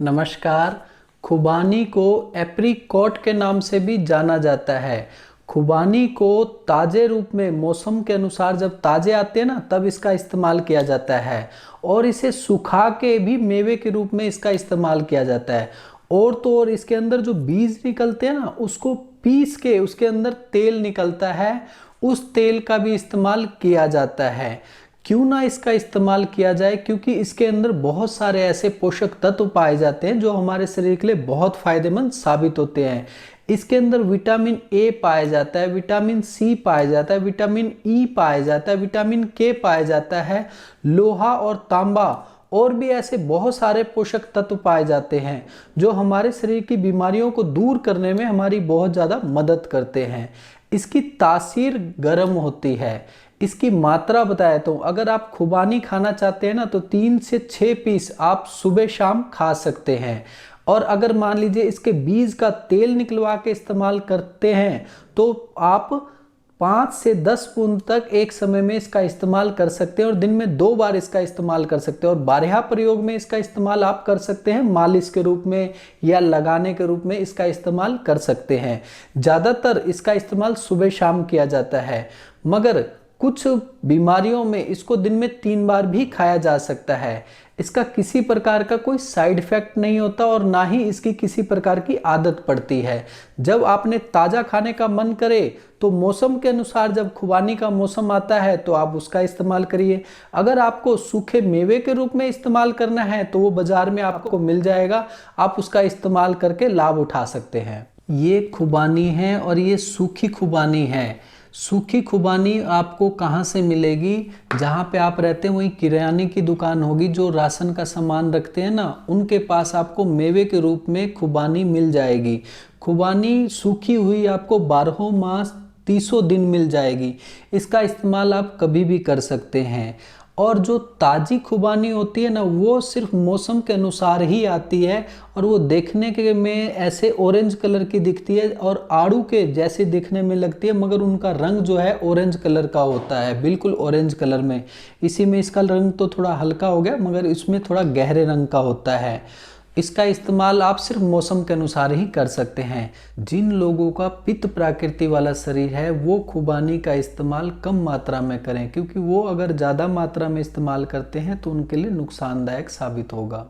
नमस्कार। खुबानी को एप्रिकॉट के नाम से भी जाना जाता है। खुबानी को ताज़े रूप में मौसम के अनुसार जब ताज़े आते हैं ना तब इसका इस्तेमाल किया जाता है और इसे सुखा के भी मेवे के रूप में इसका इस्तेमाल किया जाता है। और तो और इसके अंदर जो बीज निकलते हैं ना उसको पीस के उसके अंदर तेल निकलता है, उस तेल का भी इस्तेमाल किया जाता है। क्यों ना इसका इस्तेमाल किया जाए, क्योंकि इसके अंदर बहुत सारे ऐसे पोषक तत्व पाए जाते हैं जो हमारे शरीर के लिए बहुत फायदेमंद साबित होते हैं। इसके अंदर विटामिन ए पाया जाता है, विटामिन सी पाया जाता है, विटामिन ई पाया जाता है, विटामिन के पाया जाता है, लोहा और तांबा और भी ऐसे बहुत सारे पोषक तत्व पाए जाते हैं जो हमारे शरीर की बीमारियों को दूर करने में हमारी बहुत ज़्यादा मदद करते हैं। इसकी तासीर गर्म होती है। इसकी मात्रा बताया तो अगर आप खुबानी खाना चाहते हैं ना तो 3 से 6 पीस आप सुबह शाम खा सकते हैं। और अगर मान लीजिए इसके बीज का तेल निकलवा के इस्तेमाल करते हैं तो आप 5 से 10 स्पून तक एक समय में इसका इस्तेमाल कर सकते हैं और दिन में 2 बार इसका इस्तेमाल कर सकते हैं। और बारहा प्रयोग में इसका इस्तेमाल आप कर सकते हैं, मालिश के रूप में या लगाने के रूप में इसका इस्तेमाल कर सकते हैं। ज़्यादातर इसका इस्तेमाल सुबह शाम किया जाता है, मगर कुछ बीमारियों में इसको दिन में 3 बार भी खाया जा सकता है। इसका किसी प्रकार का कोई साइड इफेक्ट नहीं होता और ना ही इसकी किसी प्रकार की आदत पड़ती है। जब आपने ताज़ा खाने का मन करे तो मौसम के अनुसार जब खुबानी का मौसम आता है तो आप उसका इस्तेमाल करिए। अगर आपको सूखे मेवे के रूप में इस्तेमाल करना है तो वो बाजार में आपको मिल जाएगा, आप उसका इस्तेमाल करके लाभ उठा सकते हैं। ये खुबानी है और ये सूखी खुबानी है। सूखी खुबानी आपको कहाँ से मिलेगी? जहाँ पे आप रहते हैं वहीं किराने की दुकान होगी, जो राशन का सामान रखते हैं ना उनके पास आपको मेवे के रूप में खुबानी मिल जाएगी। खुबानी सूखी हुई आपको 12 मास 30 दिन मिल जाएगी। इसका इस्तेमाल आप कभी भी कर सकते हैं। और जो ताज़ी खुबानी होती है ना वो सिर्फ मौसम के अनुसार ही आती है और वो देखने के में ऐसे ऑरेंज कलर की दिखती है और आड़ू के जैसे दिखने में लगती है, मगर उनका रंग जो है ऑरेंज कलर का होता है, बिल्कुल ऑरेंज कलर में। इसी में इसका रंग तो थोड़ा हल्का हो गया मगर इसमें थोड़ा गहरे रंग का होता है। इसका इस्तेमाल आप सिर्फ मौसम के अनुसार ही कर सकते हैं। जिन लोगों का पित्त प्रकृति वाला शरीर है वो खुबानी का इस्तेमाल कम मात्रा में करें, क्योंकि वो अगर ज़्यादा मात्रा में इस्तेमाल करते हैं तो उनके लिए नुकसानदायक साबित होगा।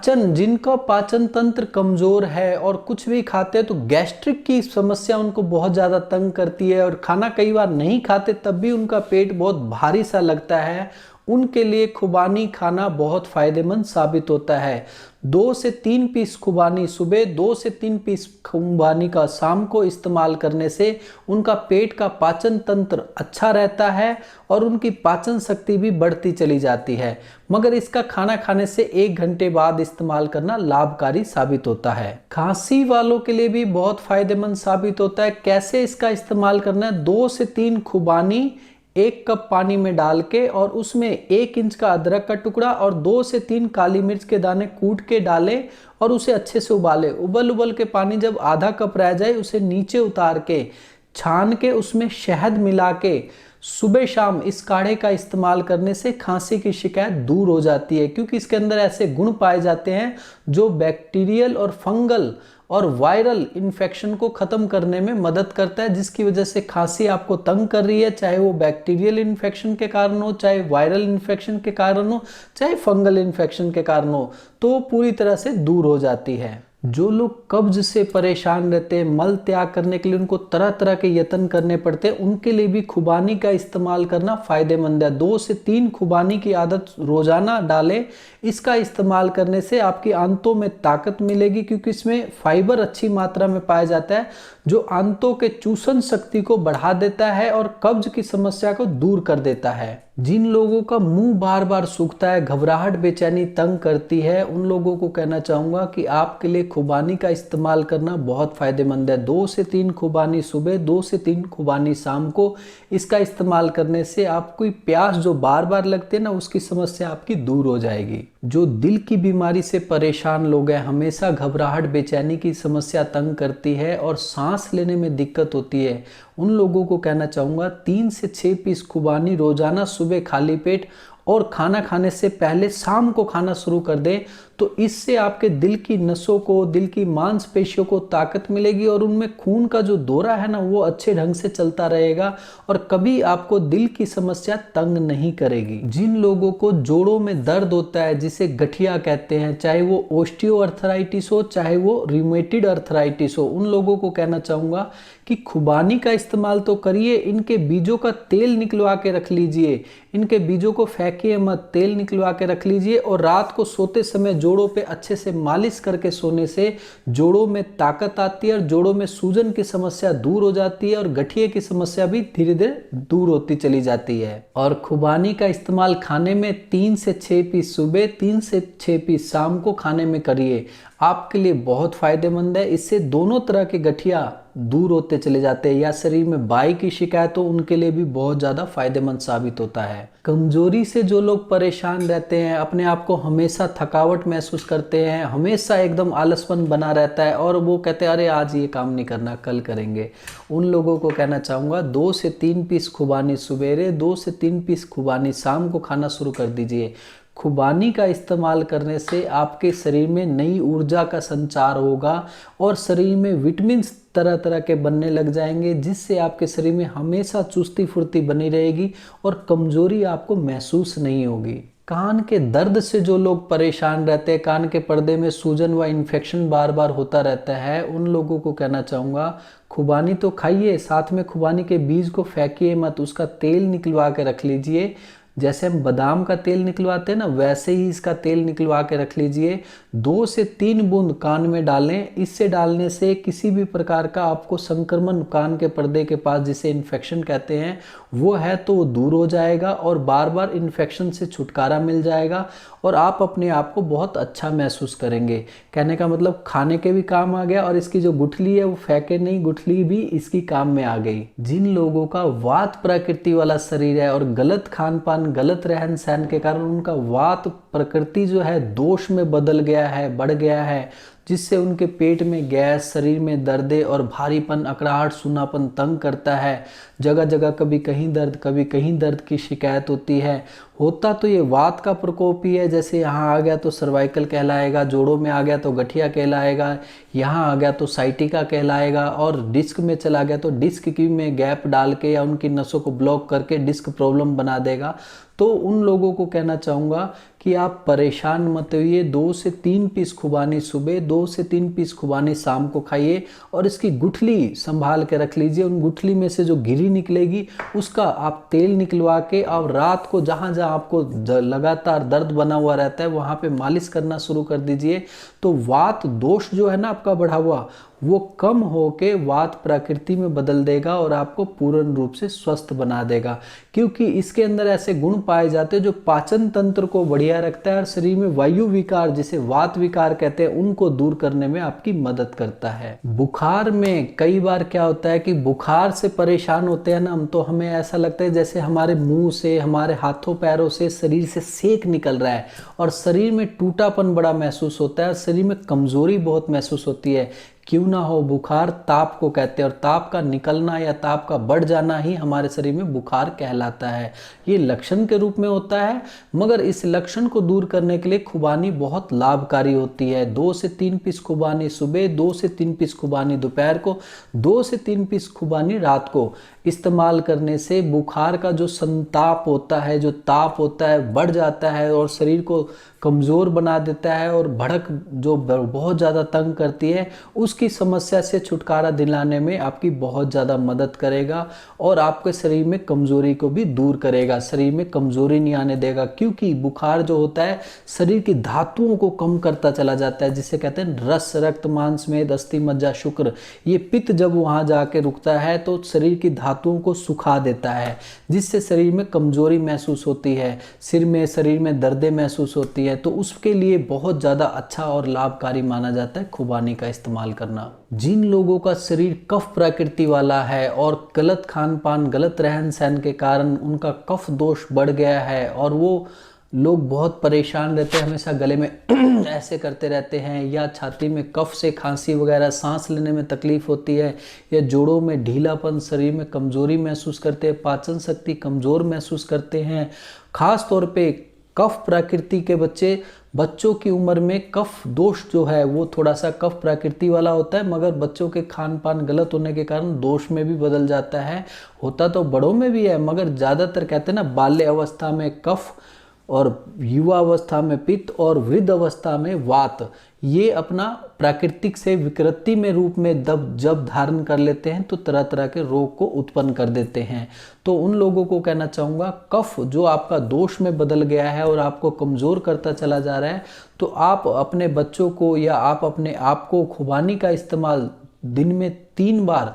जिनका पाचन तंत्र कमज़ोर है और कुछ भी खाते हैं तो गैस्ट्रिक की समस्या उनको बहुत ज़्यादा तंग करती है और खाना कई बार नहीं खाते तब भी उनका पेट बहुत भारी सा लगता है, उनके लिए खुबानी खाना बहुत फायदेमंद साबित होता है। 2 से 3 पीस खुबानी सुबह, 2 से 3 पीस खुबानी का शाम को इस्तेमाल करने से उनका पेट का पाचन तंत्र अच्छा रहता है और उनकी पाचन शक्ति भी बढ़ती चली जाती है। मगर इसका खाना खाने से 1 घंटे बाद इस्तेमाल करना लाभकारी साबित होता है। खांसी वालों के लिए भी बहुत फायदेमंद साबित होता है। कैसे इसका इस्तेमाल करना है? 2 से 3 खुबानी 1 कप पानी में डाल के और उसमें 1 इंच का अदरक का टुकड़ा और 2 से 3 काली मिर्च के दाने कूट के डालें और उसे अच्छे से उबाले। उबल के पानी जब आधा कप रह जाए उसे नीचे उतार के छान के उसमें शहद मिला के सुबह शाम इस काढ़े का इस्तेमाल करने से खांसी की शिकायत दूर हो जाती है, क्योंकि इसके अंदर ऐसे गुण पाए जाते हैं जो बैक्टीरियल और फंगल और वायरल इन्फेक्शन को ख़त्म करने में मदद करता है, जिसकी वजह से खांसी आपको तंग कर रही है, चाहे वो बैक्टीरियल इन्फेक्शन के कारण हो, चाहे वायरल इन्फेक्शन के कारण हो, चाहे फंगल इन्फेक्शन के कारण हो, तो पूरी तरह से दूर हो जाती है। जो लोग कब्ज से परेशान रहते हैं, मल त्याग करने के लिए उनको तरह तरह के यत्न करने पड़ते हैं, उनके लिए भी खुबानी का इस्तेमाल करना फायदेमंद है। 2 से 3 खुबानी की आदत रोजाना डालें। इसका इस्तेमाल करने से आपकी आंतों में ताकत मिलेगी, क्योंकि इसमें फाइबर अच्छी मात्रा में पाया जाता है जो आंतों के चूसन शक्ति को बढ़ा देता है और कब्ज की समस्या को दूर कर देता है। जिन लोगों का मुंह बार बार सूखता है, घबराहट बेचैनी तंग करती है, उन लोगों को कहना चाहूँगा कि आपके लिए खुबानी का इस्तेमाल करना बहुत फ़ायदेमंद है। 2 से 3 खुबानी सुबह, 2 से 3 खुबानी शाम को। इसका इस्तेमाल करने से आपको प्यास जो बार बार लगती है ना उसकी समस्या आपकी दूर हो जाएगी। जो दिल की बीमारी से परेशान लोग हैं, हमेशा घबराहट बेचैनी की समस्या तंग करती है और सांस लेने में दिक्कत होती है, उन लोगों को कहना चाहूँगा 3 से 6 पीस खुबानी रोजाना सुबह खाली पेट और खाना खाने से पहले शाम को खाना शुरू कर दें तो इससे आपके दिल की नसों को, दिल की मांसपेशियों को ताकत मिलेगी और उनमें खून का जो दौरा है ना वो अच्छे ढंग से चलता रहेगा और कभी आपको दिल की समस्या तंग नहीं करेगी। जिन लोगों को जोड़ों में दर्द होता है जिसे गठिया कहते हैं, चाहे वो ओस्टियोआर्थराइटिस हो चाहे वो रिमेटिड अर्थराइटिस हो, उन लोगों को कहना चाहूंगा कि खुबानी का इस्तेमाल तो करिए, इनके बीजों का तेल निकलवा के रख लीजिए, इनके बीजों को फेंकिए मत, तेल निकलवा के रख लीजिए और रात को सोते समय जोड़ों पे अच्छे से मालिश करके सोने से जोड़ों में ताकत आती है और जोड़ों में सूजन की समस्या दूर हो जाती है और गठिए की समस्या भी धीरे धीरे दूर होती चली जाती है। और खुबानी का इस्तेमाल खाने में 3 से 6 पीस सुबह, 3 से 6 पीस शाम को खाने में करिए, आपके लिए बहुत फायदेमंद है। इससे दोनों तरह के गठिया दूर होते चले जाते हैं, या शरीर में बाई की शिकायत हो उनके लिए भी बहुत ज़्यादा फायदेमंद साबित होता है। कमजोरी से जो लोग परेशान रहते हैं, अपने आप को हमेशा थकावट महसूस करते हैं, हमेशा एकदम आलसपन बना रहता है और वो कहते हैं अरे आज ये काम नहीं करना कल करेंगे, उन लोगों को कहना चाहूँगा 2 से 3 पीस खुबानी सवेरे, 2 से 3 पीस खुबानी शाम को खाना शुरू कर दीजिए। खुबानी का इस्तेमाल करने से आपके शरीर में नई ऊर्जा का संचार होगा और शरीर में विटामिन तरह तरह के बनने लग जाएंगे, जिससे आपके शरीर में हमेशा चुस्ती फुर्ती बनी रहेगी और कमजोरी आपको महसूस नहीं होगी। कान के दर्द से जो लोग परेशान रहते हैं, कान के पर्दे में सूजन व इन्फेक्शन बार बार होता रहता है, उन लोगों को कहना चाहूँगा खुबानी तो खाइए, साथ में खुबानी के बीज को फेंकिए मत, उसका तेल निकलवा के रख लीजिए। जैसे हम बादाम का तेल निकलवाते हैं ना, वैसे ही इसका तेल निकलवा के रख लीजिए। 2 से 3 बूंद कान में डालें। इससे डालने से किसी भी प्रकार का आपको संक्रमण कान के पर्दे के पास, जिसे इन्फेक्शन कहते हैं, वो है तो वो दूर हो जाएगा और बार बार इन्फेक्शन से छुटकारा मिल जाएगा और आप अपने आप को बहुत अच्छा महसूस करेंगे। कहने का मतलब खाने के भी काम आ गया और इसकी जो गुठली है वो फेंके नहीं, गुठली भी इसकी काम में आ गई। जिन लोगों का वात प्रकृति वाला शरीर है और गलत खान पान, गलत रहन सहन के कारण उनका वात प्रकृति जो है दोष में बदल गया है, बढ़ गया है, जिससे उनके पेट में गैस, शरीर में दर्दे और भारीपन, अकड़ाहट, सूनापन तंग करता है, जगह जगह कभी कहीं दर्द कभी कहीं दर्द की शिकायत होती है। होता तो ये वात का प्रकोप ही है, जैसे यहाँ आ गया तो सर्वाइकल कहलाएगा, जोड़ों में आ गया तो गठिया कहलाएगा, यहाँ आ गया तो साइटिका कहलाएगा और डिस्क में चला गया तो डिस्क की में गैप डाल के या उनकी नसों को ब्लॉक करके डिस्क प्रॉब्लम बना देगा। तो उन लोगों को कहना चाहूँगा कि आप परेशान मत होइए। 2 से 3 पीस खुबानी सुबह, 2 से 3 पीस खुबानी शाम को खाइए और इसकी गुठली संभाल के रख लीजिए। उन गुठली में से जो गिरी निकलेगी उसका आप तेल निकलवा के और रात को जहाँ जहाँ आपको लगातार दर्द बना हुआ रहता है वहाँ पे मालिश करना शुरू कर दीजिए। तो वात दोष जो है ना आपका बढ़ा हुआ, वो कम होके वात प्रकृति में बदल देगा और आपको पूर्ण रूप से स्वस्थ बना देगा, क्योंकि इसके अंदर ऐसे गुण पाए जाते हैं जो पाचन तंत्र को बढ़िया रखता है और शरीर में वायु विकार, जिसे वात विकार कहते हैं, उनको दूर करने में आपकी मदद करता है। बुखार में कई बार क्या होता है कि बुखार से परेशान होते हैं ना हम, तो हमें ऐसा लगता है जैसे हमारे मुंह से, हमारे हाथों पैरों से, शरीर से सेक निकल रहा है और शरीर में टूटापन बड़ा महसूस होता है, शरीर में कमजोरी बहुत महसूस होती है। क्यों ना हो, बुखार ताप को कहते हैं और ताप का निकलना या ताप का बढ़ जाना ही हमारे शरीर में बुखार कहलाता है। ये लक्षण के रूप में होता है, मगर इस लक्षण को दूर करने के लिए खुबानी बहुत लाभकारी होती है। 2 से 3 पीस खुबानी सुबह, 2 से 3 पीस खुबानी दोपहर को, 2 से 3 पीस खुबानी रात को इस्तेमाल करने से बुखार का जो संताप होता है, जो ताप होता है, बढ़ जाता है और शरीर को कमज़ोर बना देता है और भड़क जो बहुत ज़्यादा तंग करती है, उसकी समस्या से छुटकारा दिलाने में आपकी बहुत ज़्यादा मदद करेगा और आपके शरीर में कमज़ोरी को भी दूर करेगा, शरीर में कमज़ोरी नहीं आने देगा। क्योंकि बुखार जो होता है शरीर की धातुओं को कम करता चला जाता है, जिसे कहते हैं रस, रक्त, मांस, मेद, अस्थि, मज्जा, शुक्र। ये पित्त जब वहाँ जाके रुकता है तो शरीर की धातुओं को सुखा देता है, जिससे शरीर में कमज़ोरी महसूस होती है, सिर में, शरीर में दर्दें महसूस होती है। तो उसके लिए बहुत ज़्यादा अच्छा और लाभकारी माना जाता है खुबानी का इस्तेमाल करना। जिन लोगों का शरीर कफ प्रकृति वाला है और गलत खान पान, गलत रहन सहन के कारण उनका कफ दोष बढ़ गया है और वो लोग बहुत परेशान रहते हैं, हमेशा गले में ऐसे करते रहते हैं या छाती में कफ से खांसी वगैरह, सांस लेने में तकलीफ होती है या जोड़ों में ढीलापन, शरीर में कमज़ोरी महसूस करते हैं, पाचन शक्ति कमज़ोर महसूस करते हैं, खास तौर पे कफ प्रकृति के बच्चों की उम्र में कफ दोष जो है वो थोड़ा सा कफ प्रकृति वाला होता है, मगर बच्चों के खान पान गलत होने के कारण दोष में भी बदल जाता है। होता तो बड़ों में भी है, मगर ज़्यादातर कहते हैं ना बाल्य अवस्था में कफ और युवा अवस्था में पित्त और वृद्ध अवस्था में वात, ये अपना प्राकृतिक से विकृति में रूप में जब धारण कर लेते हैं तो तरह तरह के रोग को उत्पन्न कर देते हैं। तो उन लोगों को कहना चाहूँगा, कफ जो आपका दोष में बदल गया है और आपको कमज़ोर करता चला जा रहा है, तो आप अपने बच्चों को या आप अपने आप को खुबानी का इस्तेमाल दिन में 3 बार,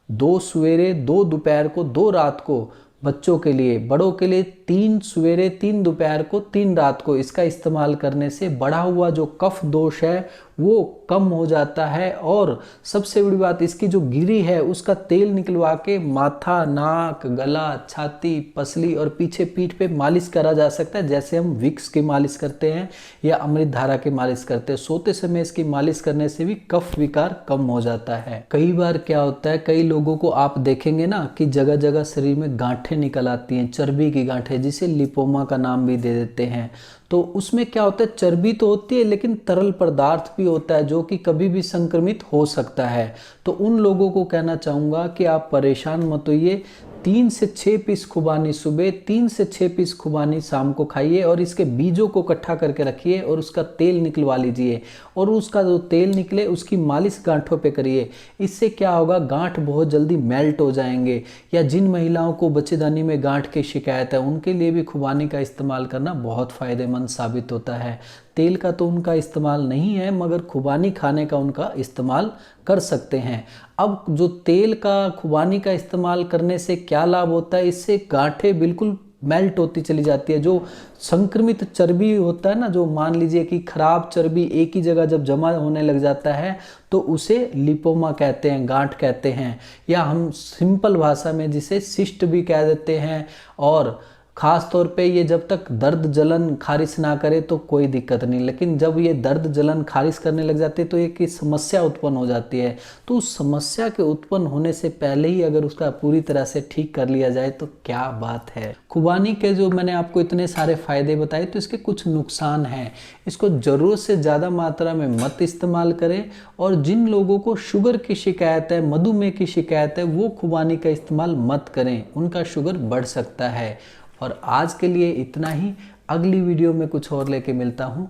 2 सवेरे 2 दोपहर को 2 रात को, बच्चों के लिए, बड़ों के लिए 3 सवेरे 3 दोपहर को 3 रात को, इसका इस्तेमाल करने से बढ़ा हुआ जो कफ दोष है वो कम हो जाता है। और सबसे बड़ी बात, इसकी जो गिरी है उसका तेल निकलवा के माथा, नाक, गला, छाती, पसली और पीछे पीठ पे मालिश करा जा सकता है, जैसे हम विक्स की मालिश करते हैं या अमृत धारा की मालिश करते हैं। सोते समय इसकी मालिश करने से भी कफ विकार कम हो जाता है। कई बार क्या होता है, कई लोगों को आप देखेंगे ना कि जगह जगह शरीर में गांठें निकल आती हैं, चर्बी की गांठें, जिसे लिपोमा का नाम भी दे देते हैं। तो उसमें क्या होता है, चर्बी तो होती है लेकिन तरल पदार्थ भी होता है जो कि कभी भी संक्रमित हो सकता है। तो उन लोगों को कहना चाहूँगा कि आप परेशान मत होइए, 3 से 6 पीस खुबानी सुबह, 3 से 6 पीस खुबानी शाम को खाइए और इसके बीजों को इकट्ठा करके रखिए और उसका तेल निकलवा लीजिए और उसका जो तेल निकले उसकी मालिश गांठों पे करिए। इससे क्या होगा, गांठ बहुत जल्दी मेल्ट हो जाएंगे। या जिन महिलाओं को बच्चेदानी में गांठ की शिकायत है उनके लिए भी खुबानी का इस्तेमाल करना बहुत फ़ायदेमंद साबित होता है। तेल का तो उनका इस्तेमाल नहीं है, मगर खुबानी खाने का उनका इस्तेमाल कर सकते हैं। अब जो तेल का खुबानी का इस्तेमाल करने से क्या लाभ होता है, इससे गांठें बिल्कुल मेल्ट होती चली जाती है। जो संक्रमित चर्बी होता है ना, जो मान लीजिए कि खराब चर्बी एक ही जगह जब जमा होने लग जाता है तो उसे लिपोमा कहते हैं, गांठ कहते हैं, या हम सिंपल भाषा में जिसे सिस्ट भी कह देते हैं। और ख़ास तौर पे ये जब तक दर्द जलन खारिश ना करे तो कोई दिक्कत नहीं, लेकिन जब ये दर्द जलन खारिश करने लग जाती है तो एक समस्या उत्पन्न हो जाती है। तो उस समस्या के उत्पन्न होने से पहले ही अगर उसका पूरी तरह से ठीक कर लिया जाए तो क्या बात है। खुबानी के जो मैंने आपको इतने सारे फ़ायदे बताए, तो इसके कुछ नुकसान हैं। इसको ज़रूरत से ज़्यादा मात्रा में मत इस्तेमाल करें। और जिन लोगों को शुगर की शिकायत है, मधुमेह की शिकायत है, वो खुबानी का इस्तेमाल मत करें, उनका शुगर बढ़ सकता है। और आज के लिए इतना ही, अगली वीडियो में कुछ और लेके मिलता हूँ।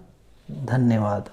धन्यवाद।